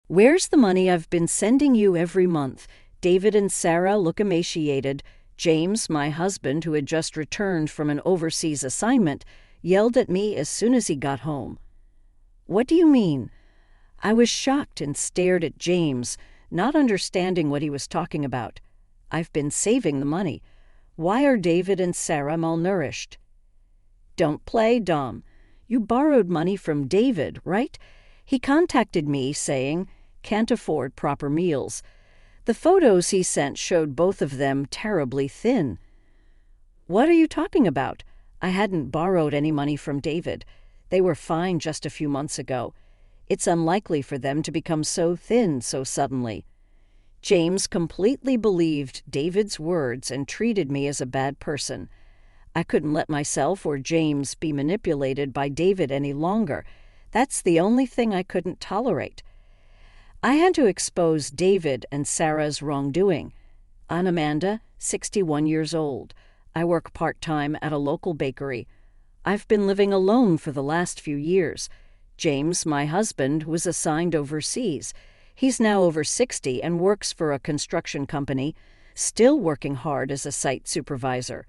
Where's the money I've been sending you every month? David and Sarah look emaciated. James, my husband, who had just returned from an overseas assignment, yelled at me as soon as he got home. What do you mean? I was shocked and stared at James, not understanding what he was talking about. I've been saving the money. Why are David and Sarah malnourished? Don't play dumb. You borrowed money from David, right? He contacted me saying, can't afford proper meals. The photos he sent showed both of them terribly thin. What are you talking about? I hadn't borrowed any money from David. They were fine just a few months ago. It's unlikely for them to become so thin so suddenly. James completely believed David's words and treated me as a bad person. I couldn't let myself or James be manipulated by David any longer. That's the only thing I couldn't tolerate. I had to expose David and Sarah's wrongdoing. I'm Amanda, 61 years old. I work part-time at a local bakery. I've been living alone for the last few years. James, my husband, was assigned overseas. He's now over 60 and works for a construction company, still working hard as a site supervisor.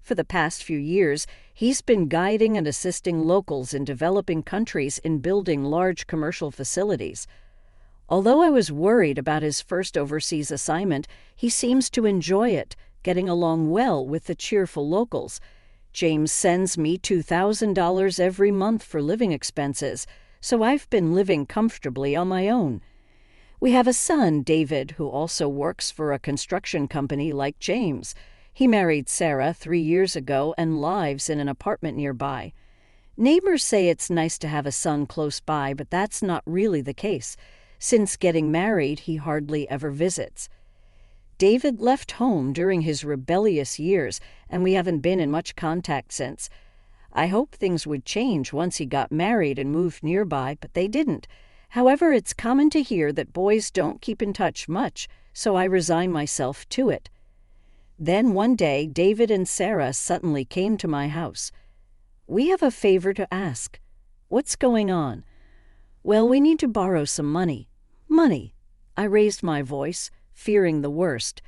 For the past few years, he's been guiding and assisting locals in developing countries in building large commercial facilities. Although I was worried about his first overseas assignment, he seems to enjoy it, getting along well with the cheerful locals. James sends me $2,000 every month for living expenses, so I've been living comfortably on my own. We have a son, David, who also works for a construction company like James. He married Sarah 3 years ago and lives in an apartment nearby. Neighbors say it's nice to have a son close by, but that's not really the case. Since getting married, he hardly ever visits. David left home during his rebellious years, and we haven't been in much contact since. I hoped things would change once he got married and moved nearby, but they didn't. However, it's common to hear that boys don't keep in touch much, so I resign myself to it. Then one day, David and Sarah suddenly came to my house. We have a favor to ask. What's going on? Well, we need to borrow some money. Money. I raised my voice, fearing the worst.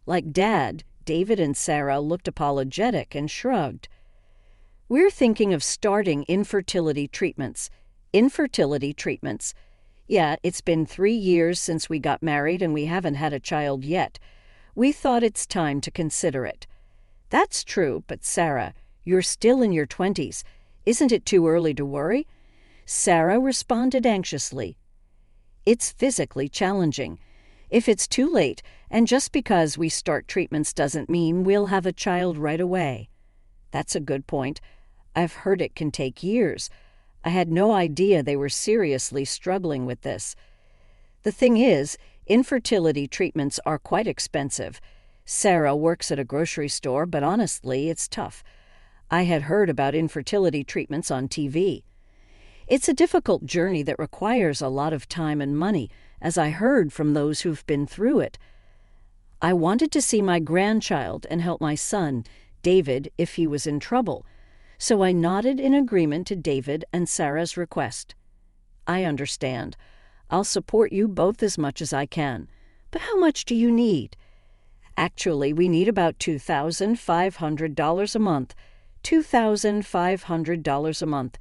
Like Dad, David and Sarah looked apologetic and shrugged. We're thinking of starting infertility treatments. Infertility treatments. Yeah, it's been 3 years since we got married and we haven't had a child yet. We thought it's time to consider it. That's true, but Sarah, you're still in your 20s. Isn't it too early to worry? Sarah responded anxiously. It's physically challenging. If it's too late, and just because we start treatments doesn't mean we'll have a child right away. That's a good point. I've heard it can take years. I had no idea they were seriously struggling with this. The thing is, infertility treatments are quite expensive. Sarah works at a grocery store, but honestly, it's tough. I had heard about infertility treatments on TV. It's a difficult journey that requires a lot of time and money, as I heard from those who've been through it. I wanted to see my grandchild and help my son, David, if he was in trouble. So I nodded in agreement to David and Sarah's request. I understand. I'll support you both as much as I can. But how much do you need? Actually, we need about $2,500 a month. $2,500 a month.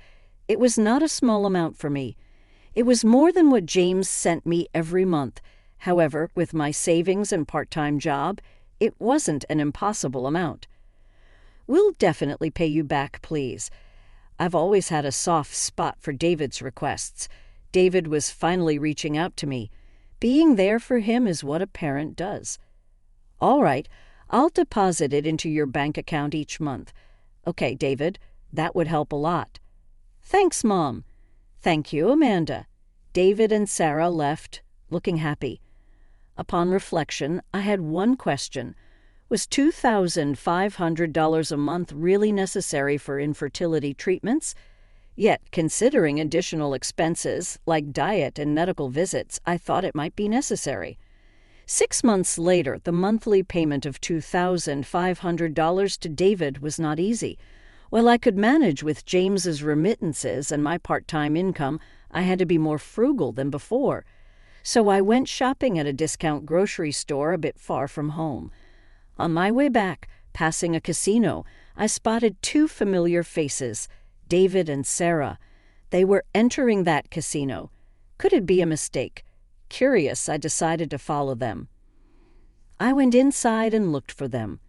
It was not a small amount for me. It was more than what James sent me every month. However, with my savings and part-time job, it wasn't an impossible amount. We'll definitely pay you back, please. I've always had a soft spot for David's requests. David was finally reaching out to me. Being there for him is what a parent does. All right, I'll deposit it into your bank account each month. Okay, David, that would help a lot. Thanks, Mom. Thank you, Amanda. David and Sarah left, looking happy. Upon reflection, I had one question. Was $2,500 a month really necessary for infertility treatments? Yet, considering additional expenses like diet and medical visits, I thought it might be necessary. 6 months later, the monthly payment of $2,500 to David was not easy. While I could manage with James's remittances and my part-time income, I had to be more frugal than before. so I went shopping at a discount grocery store a bit far from home. On my way back, passing a casino, I spotted two familiar faces, David and Sarah. They were entering that casino. Could it be a mistake? Curious, I decided to follow them. I went inside and looked for them.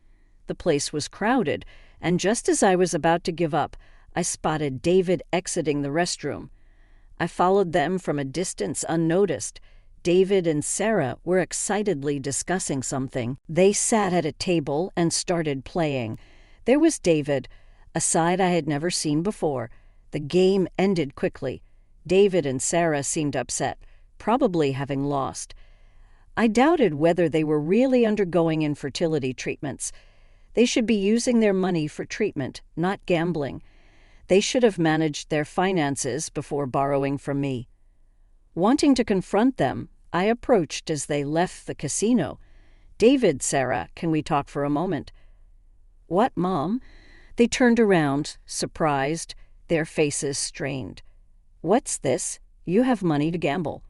The place was crowded, and just as I was about to give up, I spotted David exiting the restroom. I followed them from a distance unnoticed. David and Sarah were excitedly discussing something. They sat at a table and started playing. There was David, a side I had never seen before. The game ended quickly. David and Sarah seemed upset, probably having lost. I doubted whether they were really undergoing infertility treatments. They should be using their money for treatment, not gambling. They should have managed their finances before borrowing from me. Wanting to confront them, I approached as they left the casino. "David, Sarah, can we talk for a moment?" "What, Mom?" They turned around, surprised, their faces strained. "What's this? You have money to gamble."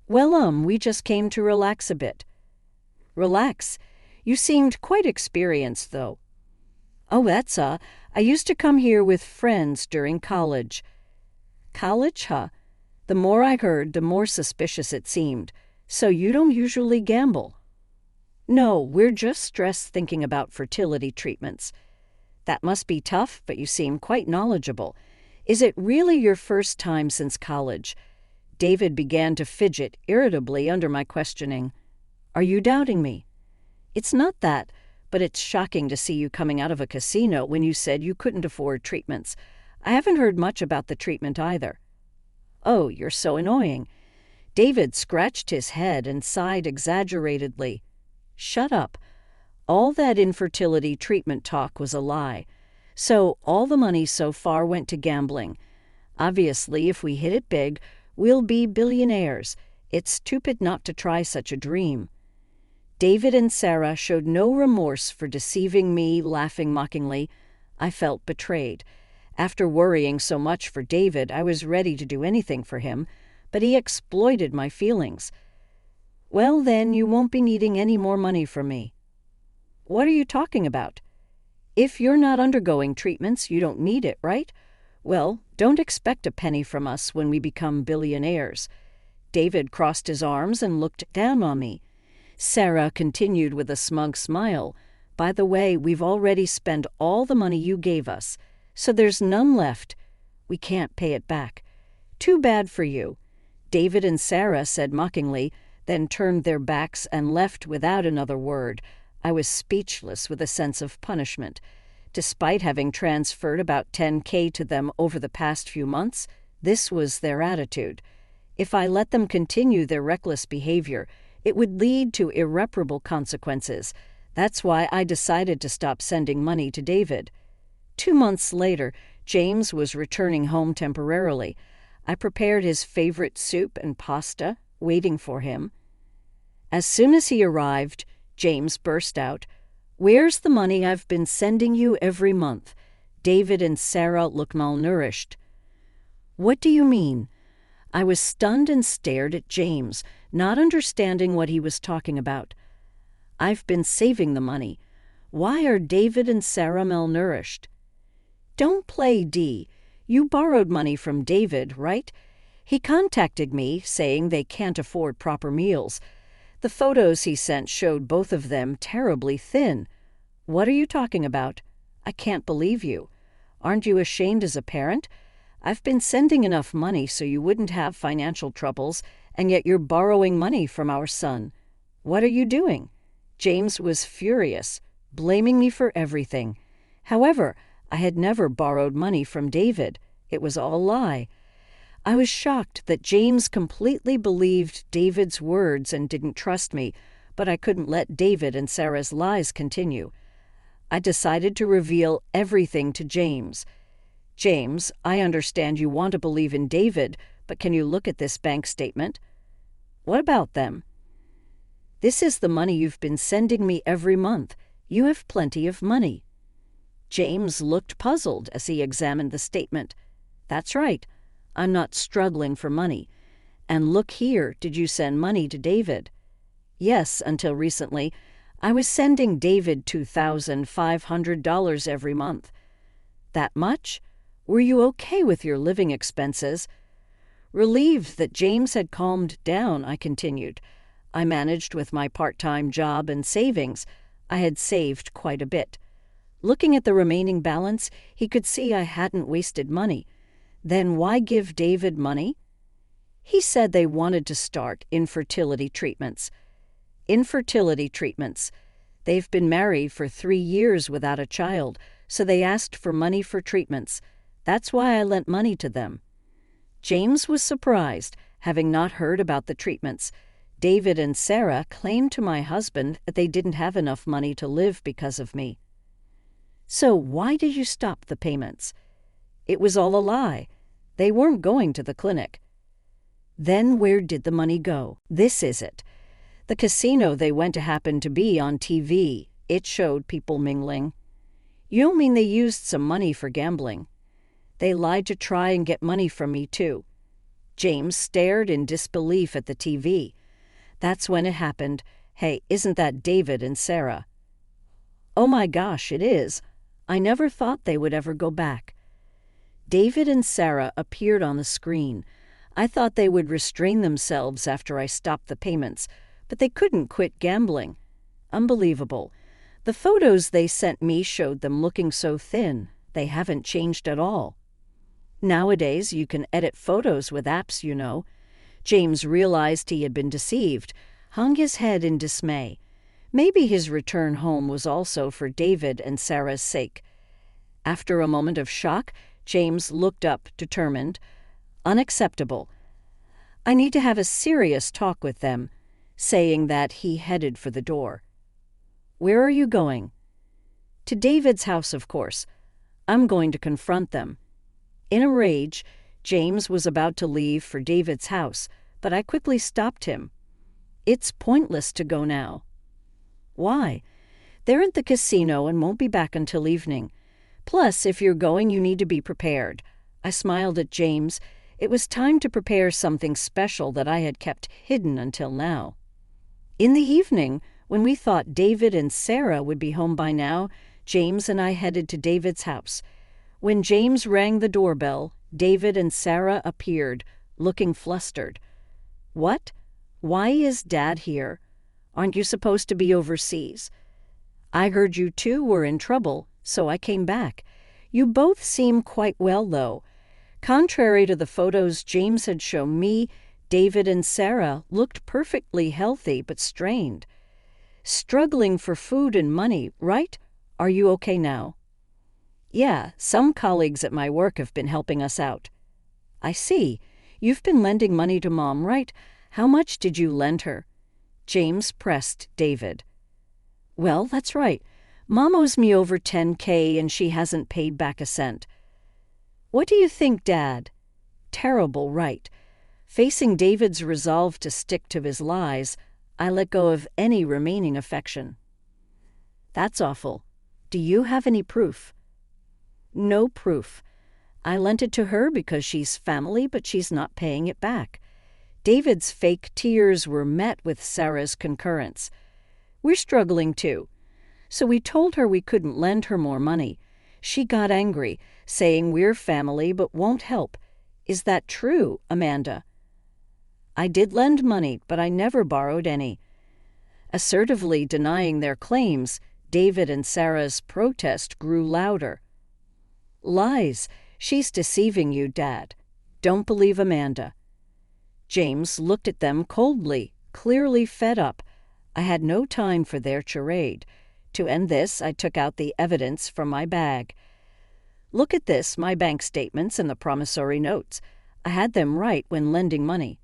"Well, we just came to relax a bit." "Relax? You seemed quite experienced, though." "Oh, I used to come here with friends during college." "College, huh?" The more I heard, the more suspicious it seemed. "So you don't usually gamble?" "No, we're just stressed thinking about fertility treatments." "That must be tough, but you seem quite knowledgeable. Is it really your first time since college?" David began to fidget irritably under my questioning. "Are you doubting me?" "It's not that, but it's shocking to see you coming out of a casino when you said you couldn't afford treatments. I haven't heard much about the treatment either." "Oh, you're so annoying." David scratched his head and sighed exaggeratedly. "Shut up. All that infertility treatment talk was a lie. So all the money so far went to gambling. Obviously, if we hit it big, we'll be billionaires. It's stupid not to try such a dream." David and Sarah showed no remorse for deceiving me, laughing mockingly. I felt betrayed. After worrying so much for David, I was ready to do anything for him, but he exploited my feelings. "Well, then, you won't be needing any more money from me." "What are you talking about?" "If you're not undergoing treatments, you don't need it, right? Well, don't expect a penny from us when we become billionaires." David crossed his arms and looked down on me. Sarah continued with a smug smile. "By the way, we've already spent all the money you gave us, so there's none left. We can't pay it back." "Too bad for you." David and Sarah said mockingly, then turned their backs and left without another word. I was speechless with a sense of punishment. Despite having transferred about $10,000 to them over the past few months, this was their attitude. If I let them continue their reckless behavior, it would lead to irreparable consequences. That's why I decided to stop sending money to David. 2 months later, James was returning home temporarily. I prepared his favorite soup and pasta, waiting for him. As soon as he arrived, James burst out, "Where's the money I've been sending you every month?" David and Sarah looked malnourished. "What do you mean?" I was stunned and stared at James, not understanding what he was talking about. "I've been saving the money. Why are David and Sarah malnourished?" "Don't play, Dee. You borrowed money from David, right? He contacted me saying they can't afford proper meals. The photos he sent showed both of them terribly thin." "What are you talking about? I can't believe you. Aren't you ashamed as a parent? I've been sending enough money so you wouldn't have financial troubles, and yet you're borrowing money from our son. What are you doing?" James was furious, blaming me for everything. However, I had never borrowed money from David. It was all a lie. I was shocked that James completely believed David's words and didn't trust me, but I couldn't let David and Sarah's lies continue. I decided to reveal everything to James. "James, I understand you want to believe in David, but can you look at this bank statement?" "What about them?" "This is the money you've been sending me every month. You have plenty of money." James looked puzzled as he examined the statement. "That's right. I'm not struggling for money. And look here, did you send money to David? Yes, until recently. I was sending David $2,500 every month. That much? Were you okay with your living expenses? Relieved that James had calmed down, I continued. I managed with my part-time job and savings. I had saved quite a bit. Looking at the remaining balance, he could see I hadn't wasted money. Then why give David money? He said they wanted to start infertility treatments. Infertility treatments. They've been married for 3 years without a child, so they asked for money for treatments. That's why I lent money to them. James was surprised, having not heard about the treatments. David and Sarah claimed to my husband that they didn't have enough money to live because of me. So why did you stop the payments? It was all a lie. They weren't going to the clinic. Then where did the money go? This is it. The casino they went to happened to be on TV. It showed people mingling. You don't mean they used some money for gambling? They lied to try and get money from me, too. James stared in disbelief at the TV. That's when it happened. Hey, isn't that David and Sarah? Oh my gosh, it is. I never thought they would ever go back. David and Sarah appeared on the screen. I thought they would restrain themselves after I stopped the payments, but they couldn't quit gambling. Unbelievable. The photos they sent me showed them looking so thin. They haven't changed at all. Nowadays, you can edit photos with apps, you know. James realized he had been deceived, hung his head in dismay. Maybe his return home was also for David and Sarah's sake. After a moment of shock, James looked up, determined. Unacceptable. I need to have a serious talk with them, saying that he headed for the door. Where are you going? To David's house, of course. I'm going to confront them. In a rage, James was about to leave for David's house, but I quickly stopped him. It's pointless to go now. Why? They're at the casino and won't be back until evening. Plus, if you're going, you need to be prepared. I smiled at James. It was time to prepare something special that I had kept hidden until now. In the evening, when we thought David and Sarah would be home by now, James and I headed to David's house. When James rang the doorbell, David and Sarah appeared, looking flustered. What? Why is Dad here? Aren't you supposed to be overseas? I heard you two were in trouble, so I came back. You both seem quite well, though. Contrary to the photos James had shown me, David and Sarah looked perfectly healthy but strained. Struggling for food and money, right? Are you okay now? Yeah, some colleagues at my work have been helping us out. I see. You've been lending money to Mom, right? How much did you lend her? James pressed David. Well, that's right. Mom owes me over $10,000 and she hasn't paid back a cent. What do you think, Dad? Terrible, right? Facing David's resolve to stick to his lies, I let go of any remaining affection. That's awful. Do you have any proof? No proof. I lent it to her because she's family, but she's not paying it back. David's fake tears were met with Sarah's concurrence. We're struggling too. So we told her we couldn't lend her more money. She got angry, saying we're family but won't help. Is that true, Amanda? I did lend money, but I never borrowed any. Assertively denying their claims, David and Sarah's protest grew louder. Lies. She's deceiving you, Dad. Don't believe Amanda. James looked at them coldly, clearly fed up. I had no time for their charade. To end this, I took out the evidence from my bag. Look at this, my bank statements and the promissory notes. I had them right when lending money.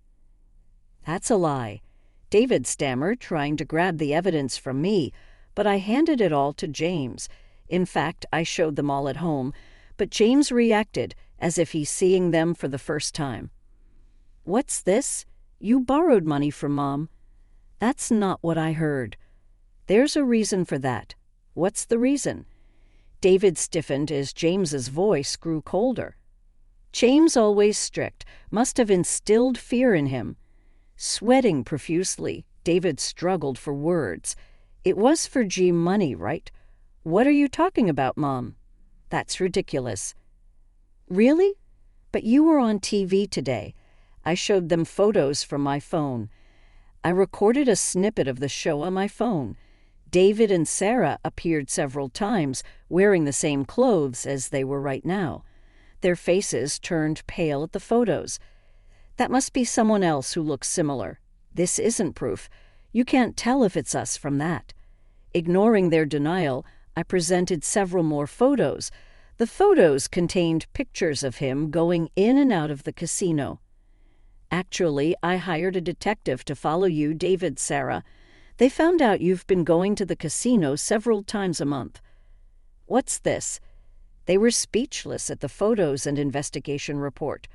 That's a lie. David stammered, trying to grab the evidence from me, but I handed it all to James. In fact, I showed them all at home, but James reacted as if he's seeing them for the first time. What's this? You borrowed money from Mom. That's not what I heard. There's a reason for that. What's the reason? David stiffened as James's voice grew colder. James, always strict, must have instilled fear in him. Sweating profusely, David struggled for words. It was for G money, right? What are you talking about, Mom? That's ridiculous. Really? But you were on TV today. I showed them photos from my phone. I recorded a snippet of the show on my phone. David and Sarah appeared several times, wearing the same clothes as they were right now. Their faces turned pale at the photos. That must be someone else who looks similar. This isn't proof. You can't tell if it's us from that. Ignoring their denial, I presented several more photos. The photos contained pictures of him going in and out of the casino. Actually, I hired a detective to follow you, David, Sarah. They found out you've been going to the casino several times a month. What's this? They were speechless at the photos and investigation report.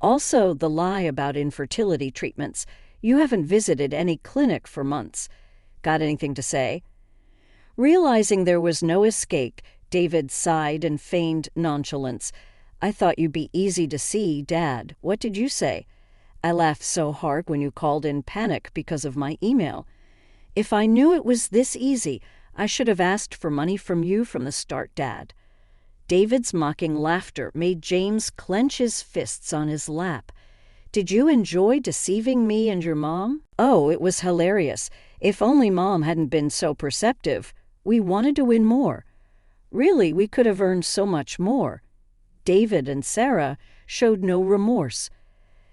Also, the lie about infertility treatments. You haven't visited any clinic for months. Got anything to say? Realizing there was no escape, David sighed and feigned nonchalance. I thought you'd be easy to see, Dad. What did you say? I laughed so hard when you called in panic because of my email. If I knew it was this easy, I should have asked for money from you from the start, Dad. David's mocking laughter made James clench his fists on his lap. Did you enjoy deceiving me and your mom? Oh, it was hilarious. If only Mom hadn't been so perceptive. We wanted to win more. Really, we could have earned so much more. David and Sarah showed no remorse.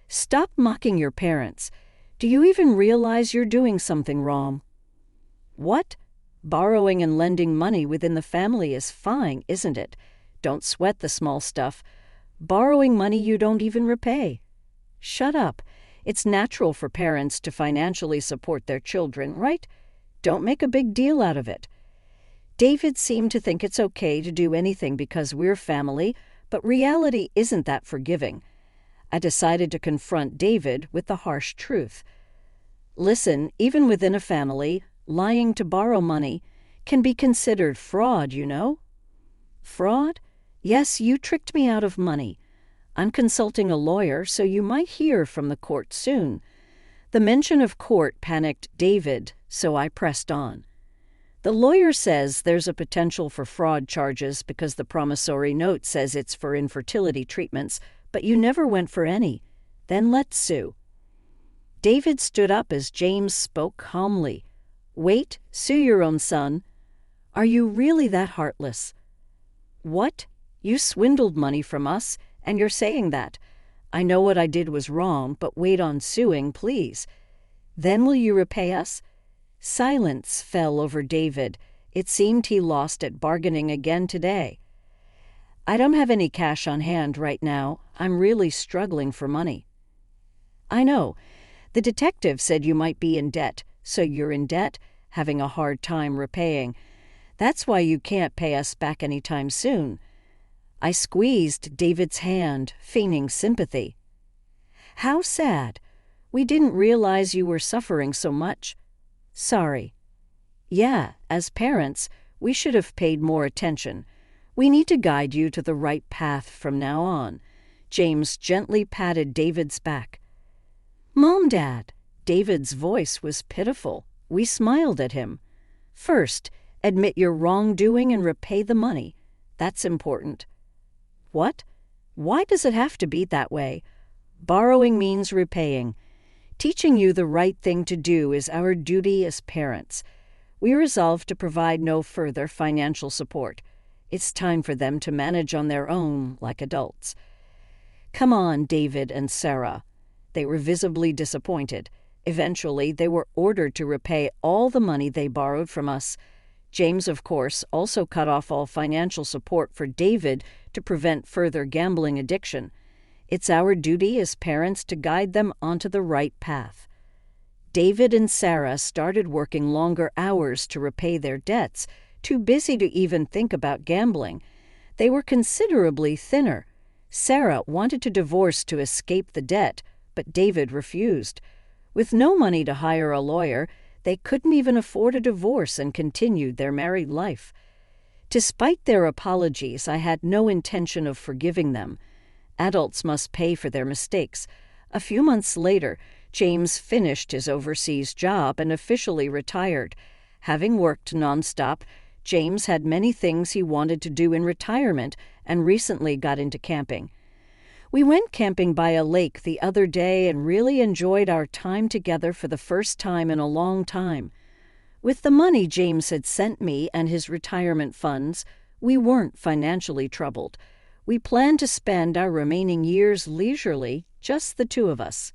Stop mocking your parents. Do you even realize you're doing something wrong? What? Borrowing and lending money within the family is fine, isn't it? Don't sweat the small stuff. Borrowing money you don't even repay. Shut up. It's natural for parents to financially support their children, right? Don't make a big deal out of it. David seemed to think it's okay to do anything because we're family, but reality isn't that forgiving. I decided to confront David with the harsh truth. Listen, even within a family, lying to borrow money can be considered fraud, you know? Fraud? Yes, you tricked me out of money. I'm consulting a lawyer, so you might hear from the court soon. The mention of court panicked David, so I pressed on. The lawyer says there's a potential for fraud charges because the promissory note says it's for infertility treatments, but you never went for any. Then let's sue. David stood up as James spoke calmly. Wait, sue your own son. Are you really that heartless? What? You swindled money from us, and you're saying that. I know what I did was wrong, but wait on suing, please. Then will you repay us? Silence fell over David. It seemed he lost at bargaining again today. I don't have any cash on hand right now. I'm really struggling for money. I know. The detective said you might be in debt, so you're in debt, having a hard time repaying. That's why you can't pay us back anytime soon. I squeezed David's hand, feigning sympathy. How sad. We didn't realize you were suffering so much. Sorry. Yeah, as parents, we should have paid more attention. We need to guide you to the right path from now on. James gently patted David's back. Mom, Dad. David's voice was pitiful. We smiled at him. First, admit your wrongdoing and repay the money. That's important. What? Why does it have to be that way? Borrowing means repaying. Teaching you the right thing to do is our duty as parents. We resolved to provide no further financial support. It's time for them to manage on their own like adults. Come on, David and Sarah. They were visibly disappointed. Eventually, they were ordered to repay all the money they borrowed from us. James, of course, also cut off all financial support for David to prevent further gambling addiction. It's our duty as parents to guide them onto the right path. David and Sarah started working longer hours to repay their debts, too busy to even think about gambling. They were considerably thinner. Sarah wanted to divorce to escape the debt, but David refused. With no money to hire a lawyer, they couldn't even afford a divorce and continued their married life. Despite their apologies, I had no intention of forgiving them. Adults must pay for their mistakes. A few months later, James finished his overseas job and officially retired. Having worked nonstop, James had many things he wanted to do in retirement and recently got into camping. We went camping by a lake the other day and really enjoyed our time together for the first time in a long time. With the money James had sent me and his retirement funds, we weren't financially troubled. We planned to spend our remaining years leisurely, just the two of us.